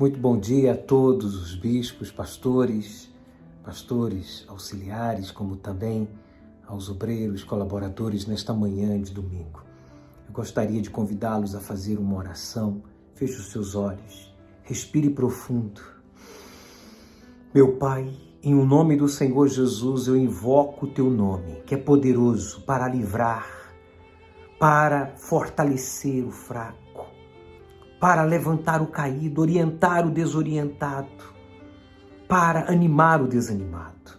Muito bom dia a todos os bispos, pastores auxiliares, como também aos obreiros, colaboradores nesta manhã de domingo. Eu gostaria de convidá-los a fazer uma oração. Feche os seus olhos, respire profundo. Meu Pai, em o nome do Senhor Jesus, eu invoco o Teu nome, que é poderoso para livrar, para fortalecer o fraco, para levantar o caído, orientar o desorientado, para animar o desanimado.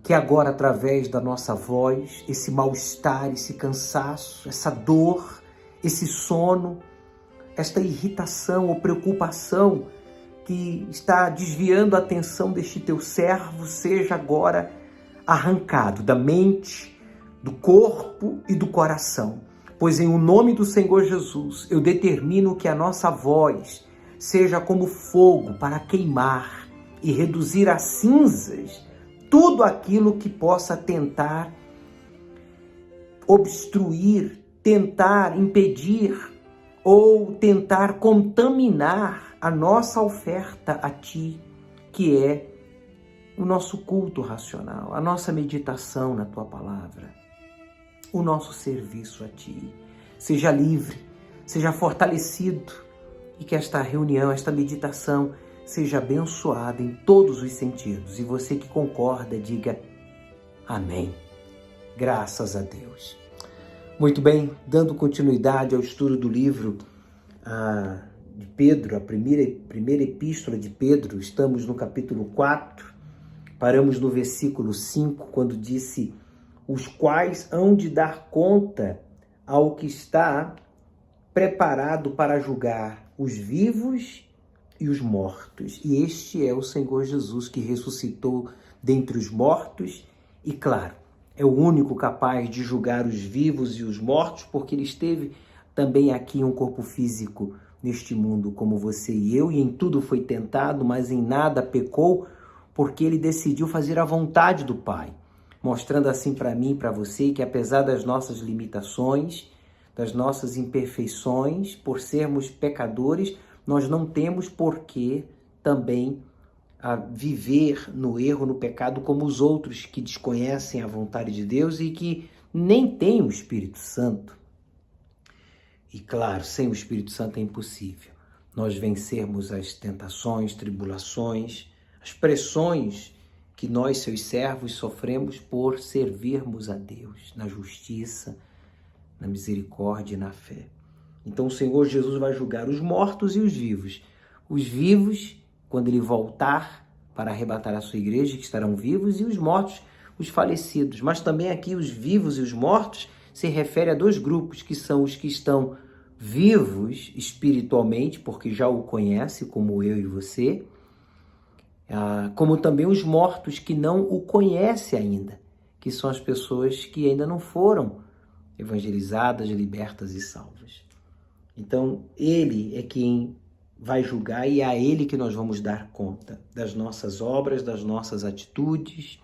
Que agora, através da nossa voz, esse mal-estar, esse cansaço, essa dor, esse sono, esta irritação ou preocupação que está desviando a atenção deste Teu servo, seja agora arrancado da mente, do corpo e do coração. Pois em o nome do Senhor Jesus, eu determino que a nossa voz seja como fogo para queimar e reduzir a cinzas tudo aquilo que possa tentar obstruir, tentar impedir ou tentar contaminar a nossa oferta a Ti, que é o nosso culto racional, a nossa meditação na Tua palavra, o nosso serviço a Ti. Seja livre, seja fortalecido e que esta reunião, esta meditação seja abençoada em todos os sentidos. E você que concorda, diga amém. Graças a Deus. Muito bem, dando continuidade ao estudo do livro de Pedro, a primeira epístola de Pedro, estamos no capítulo 4, paramos no versículo 5, quando disse: os quais hão de dar conta ao que está preparado para julgar os vivos e os mortos. E este é o Senhor Jesus, que ressuscitou dentre os mortos e, claro, é o único capaz de julgar os vivos e os mortos, porque ele esteve também aqui em um corpo físico neste mundo como você e eu, e em tudo foi tentado, mas em nada pecou, porque ele decidiu fazer a vontade do Pai, mostrando assim para mim e para você que, apesar das nossas limitações, das nossas imperfeições, por sermos pecadores, nós não temos por que também viver no erro, no pecado, como os outros que desconhecem a vontade de Deus e que nem têm o Espírito Santo. E claro, sem o Espírito Santo é impossível nós vencermos as tentações, tribulações, as pressões que nós, seus servos, sofremos por servirmos a Deus na justiça, na misericórdia e na fé. Então o Senhor Jesus vai julgar os mortos e os vivos. Os vivos, quando Ele voltar para arrebatar a sua igreja, que estarão vivos, e os mortos, os falecidos. Mas também aqui os vivos e os mortos se refere a dois grupos, que são os que estão vivos espiritualmente, porque já o conhece, como eu e você, como também os mortos que não o conhecem ainda, que são as pessoas que ainda não foram evangelizadas, libertas e salvas. Então, Ele é quem vai julgar e é a Ele que nós vamos dar conta das nossas obras, das nossas atitudes,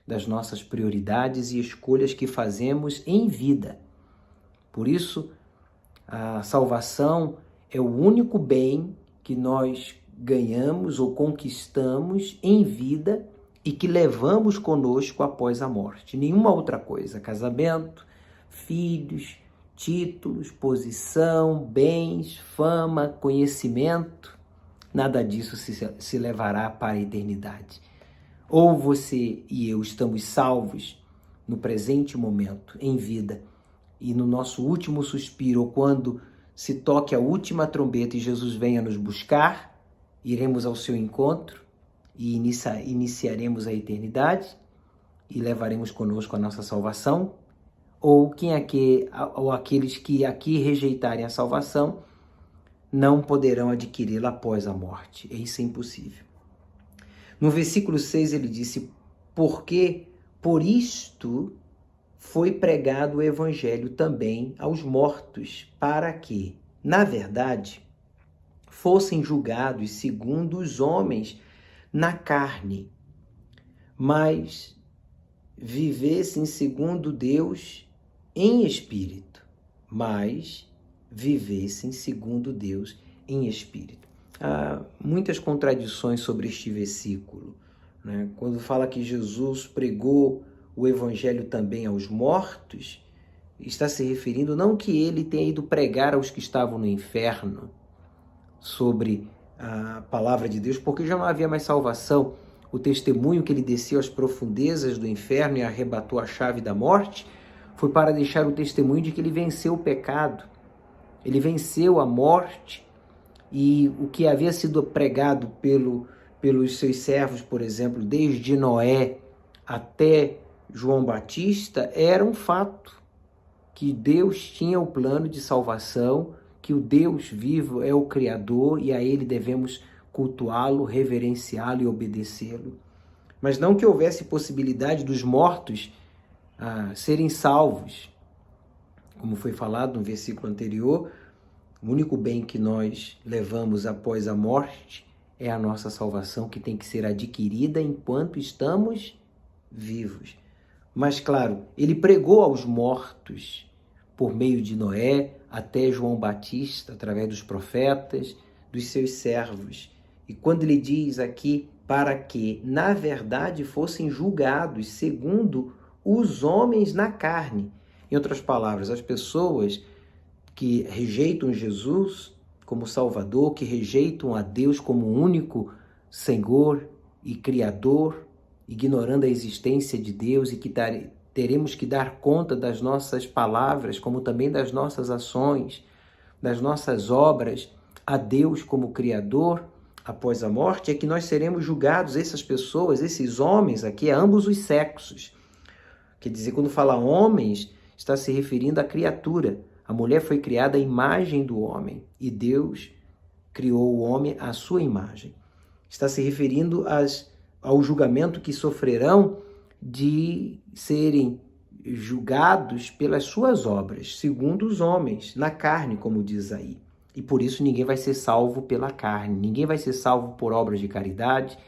das nossas prioridades e escolhas que fazemos em vida. Por isso, a salvação é o único bem que nós ganhamos ou conquistamos em vida e que levamos conosco após a morte. Nenhuma outra coisa, casamento, filhos, títulos, posição, bens, fama, conhecimento, nada disso se levará para a eternidade. Ou você e eu estamos salvos no presente momento, em vida, e no nosso último suspiro, ou quando se toque a última trombeta e Jesus venha nos buscar, iremos ao seu encontro e iniciaremos a eternidade e levaremos conosco a nossa salvação, ou aqueles que aqui rejeitarem a salvação não poderão adquiri-la após a morte. Isso é impossível. No versículo 6 ele disse: porque por isto foi pregado o evangelho também aos mortos, para que, na verdade, fossem julgados segundo os homens na carne, mas vivessem segundo Deus em espírito, em espírito. há muitas contradições sobre este versículo, né? Quando fala que Jesus pregou o evangelho também aos mortos, está se referindo não que ele tenha ido pregar aos que estavam no inferno sobre a palavra de Deus, porque já não havia mais salvação. O testemunho que ele desceu às profundezas do inferno e arrebatou a chave da morte foi para deixar o testemunho de que ele venceu o pecado, ele venceu a morte, e o que havia sido pregado pelos seus servos, por exemplo, desde Noé até João Batista, era um fato, que Deus tinha o plano de salvação, que o Deus vivo é o Criador e a Ele devemos cultuá-lo, reverenciá-lo e obedecê-lo. Mas não que houvesse possibilidade dos mortos serem salvos. Como foi falado no versículo anterior, o único bem que nós levamos após a morte é a nossa salvação, que tem que ser adquirida enquanto estamos vivos. Mas, claro, ele pregou aos mortos por meio de Noé, até João Batista, através dos profetas, dos seus servos. E quando ele diz aqui, para que, na verdade, fossem julgados segundo os homens na carne. Em outras palavras, as pessoas que rejeitam Jesus como Salvador, que rejeitam a Deus como único Senhor e Criador, ignorando a existência de Deus, e que teremos que dar conta das nossas palavras, como também das nossas ações, das nossas obras, a Deus como Criador após a morte, é que nós seremos julgados, essas pessoas, esses homens aqui, a ambos os sexos. Quer dizer, quando fala homens, está se referindo à criatura. A mulher foi criada à imagem do homem e Deus criou o homem à sua imagem. Está se referindo ao julgamento que sofrerão de serem julgados pelas suas obras, segundo os homens, na carne, como diz aí. E por isso ninguém vai ser salvo pela carne, ninguém vai ser salvo por obras de caridade,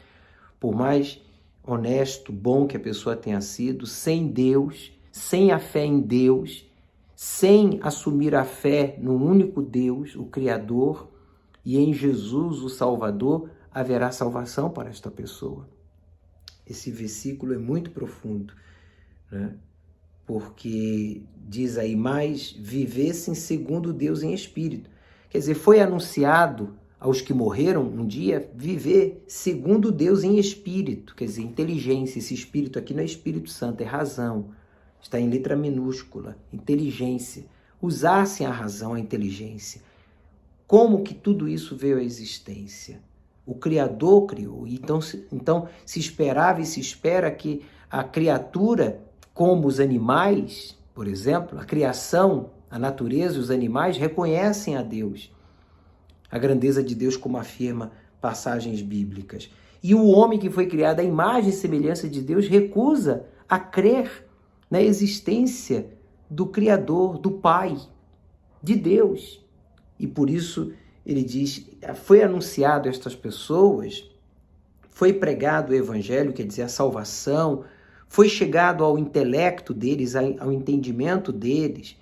por mais honesto, bom que a pessoa tenha sido, sem Deus, sem a fé em Deus, sem assumir a fé no único Deus, o Criador, e em Jesus, o Salvador, haverá salvação para esta pessoa. Esse versículo é muito profundo, né? Porque diz aí, mais vivessem segundo Deus em espírito. Quer dizer, foi anunciado aos que morreram um dia viver segundo Deus em espírito, quer dizer, inteligência. Esse espírito aqui não é Espírito Santo, é razão. Está em letra minúscula, inteligência. Usassem a razão, a inteligência. Como que tudo isso veio à existência? O Criador criou. Então se esperava e se espera que a criatura, como os animais, por exemplo, a criação, a natureza e os animais reconhecem a Deus, a grandeza de Deus, como afirma passagens bíblicas. E o homem que foi criado à imagem e semelhança de Deus recusa a crer na existência do Criador, do Pai, de Deus. E por isso ele diz, foi anunciado a estas pessoas, foi pregado o Evangelho, quer dizer, a salvação, foi chegado ao intelecto deles, ao entendimento deles,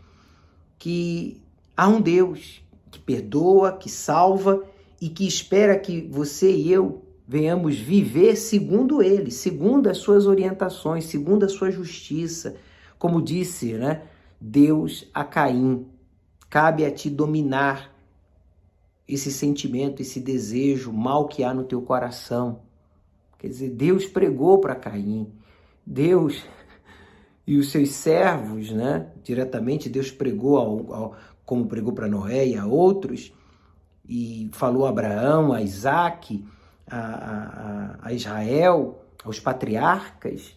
que há um Deus que perdoa, que salva e que espera que você e eu venhamos viver segundo ele, segundo as suas orientações, segundo a sua justiça. Como disse, né, Deus a Caim, cabe a ti dominar esse sentimento, esse desejo mal que há no teu coração. Quer dizer, Deus pregou para Caim, Deus e os seus servos, né, diretamente Deus pregou como pregou para Noé e a outros, e falou a Abraão, a Isaac, a Israel, aos patriarcas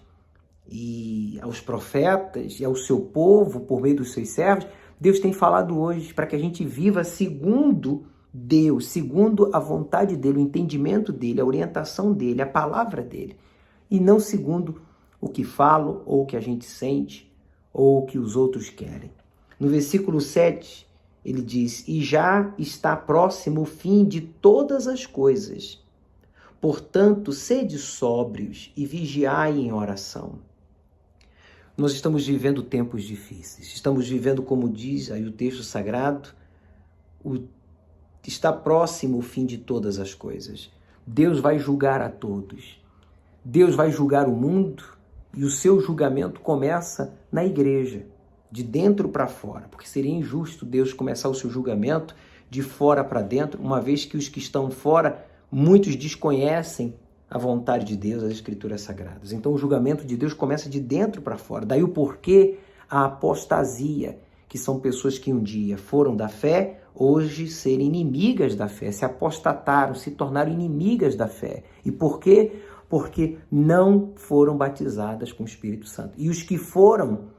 e aos profetas e ao seu povo por meio dos seus servos. Deus tem falado hoje para que a gente viva segundo Deus, segundo a vontade dele, o entendimento dele, a orientação dele, a palavra dele, e não segundo o que falo ou o que a gente sente ou o que os outros querem. No versículo 7, ele diz, e já está próximo o fim de todas as coisas. Portanto, sede sóbrios e vigiai em oração. Nós estamos vivendo tempos difíceis. Estamos vivendo, como diz aí o texto sagrado, está próximo o fim de todas as coisas. Deus vai julgar a todos. Deus vai julgar o mundo e o seu julgamento começa na igreja, de dentro para fora, porque seria injusto Deus começar o seu julgamento de fora para dentro, uma vez que os que estão fora, muitos desconhecem a vontade de Deus, as Escrituras Sagradas. Então o julgamento de Deus começa de dentro para fora. Daí o porquê a apostasia, que são pessoas que um dia foram da fé, hoje serem inimigas da fé, se apostataram, se tornaram inimigas da fé. E por quê? Porque não foram batizadas com o Espírito Santo. E os que foram,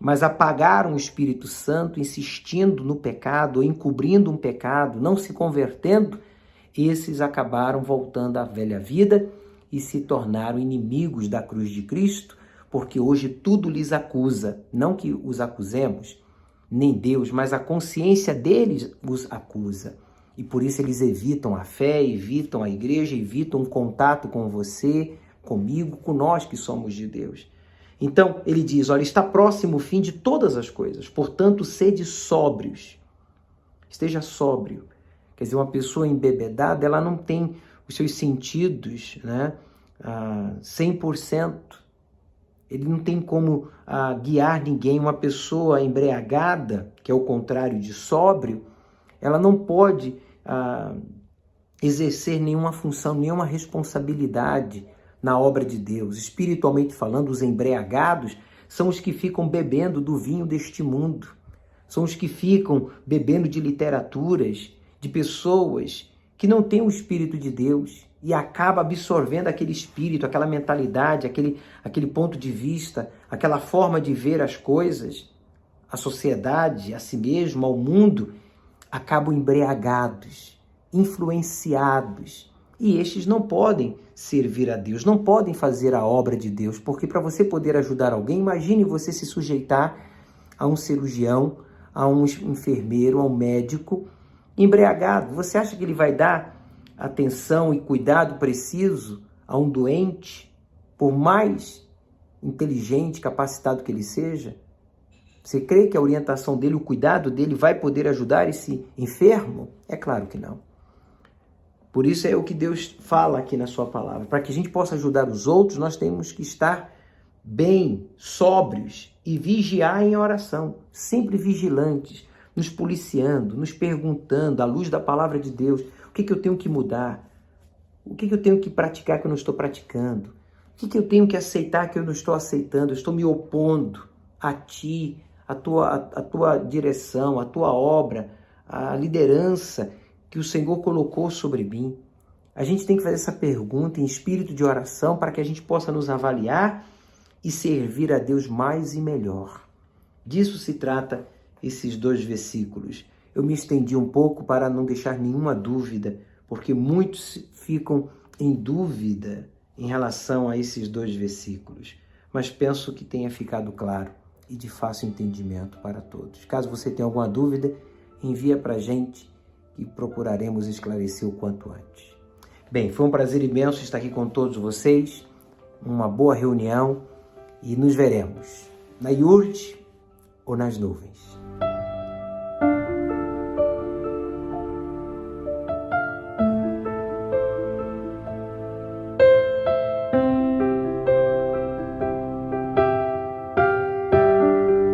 mas apagaram o Espírito Santo, insistindo no pecado, ou encobrindo um pecado, não se convertendo, esses acabaram voltando à velha vida e se tornaram inimigos da cruz de Cristo, porque hoje tudo lhes acusa. Não que os acusemos, nem Deus, mas a consciência deles os acusa. E por isso eles evitam a fé, evitam a igreja, evitam um contato com você, comigo, com nós que somos de Deus. Então, ele diz, olha, está próximo o fim de todas as coisas, portanto, sede sóbrios. Esteja sóbrio. Quer dizer, uma pessoa embebedada, ela não tem os seus sentidos, né, 100%. Ele não tem como guiar ninguém. Uma pessoa embriagada, que é o contrário de sóbrio, ela não pode exercer nenhuma função, nenhuma responsabilidade na obra de Deus. Espiritualmente falando, os embriagados são os que ficam bebendo do vinho deste mundo. São os que ficam bebendo de literaturas, de pessoas que não têm o Espírito de Deus e acaba absorvendo aquele espírito, aquela mentalidade, aquele ponto de vista, aquela forma de ver as coisas, a sociedade, a si mesmo, ao mundo, acabam embriagados, influenciados. E estes não podem servir a Deus, não podem fazer a obra de Deus, porque para você poder ajudar alguém, imagine você se sujeitar a um cirurgião, a um enfermeiro, a um médico embriagado. Você acha que ele vai dar atenção e cuidado preciso a um doente, por mais inteligente, capacitado que ele seja? Você crê que a orientação dele, o cuidado dele vai poder ajudar esse enfermo? É claro que não. Por isso é o que Deus fala aqui na sua palavra. Para que a gente possa ajudar os outros, nós temos que estar bem, sóbrios e vigiar em oração, sempre vigilantes, nos policiando, nos perguntando, à luz da palavra de Deus, o que eu tenho que mudar? O que eu tenho que praticar que eu não estou praticando? O que eu tenho que aceitar que eu não estou aceitando? Eu estou me opondo a ti, a tua direção, a tua obra, a liderança que o Senhor colocou sobre mim. A gente tem que fazer essa pergunta em espírito de oração para que a gente possa nos avaliar e servir a Deus mais e melhor. Disso se trata esses 2 versículos. Eu me estendi um pouco para não deixar nenhuma dúvida, porque muitos ficam em dúvida em relação a esses 2 versículos, mas penso que tenha ficado claro e de fácil entendimento para todos. Caso você tenha alguma dúvida, envia para a gente e procuraremos esclarecer o quanto antes. Bem, foi um prazer imenso estar aqui com todos vocês, uma boa reunião e nos veremos na iurde ou nas nuvens.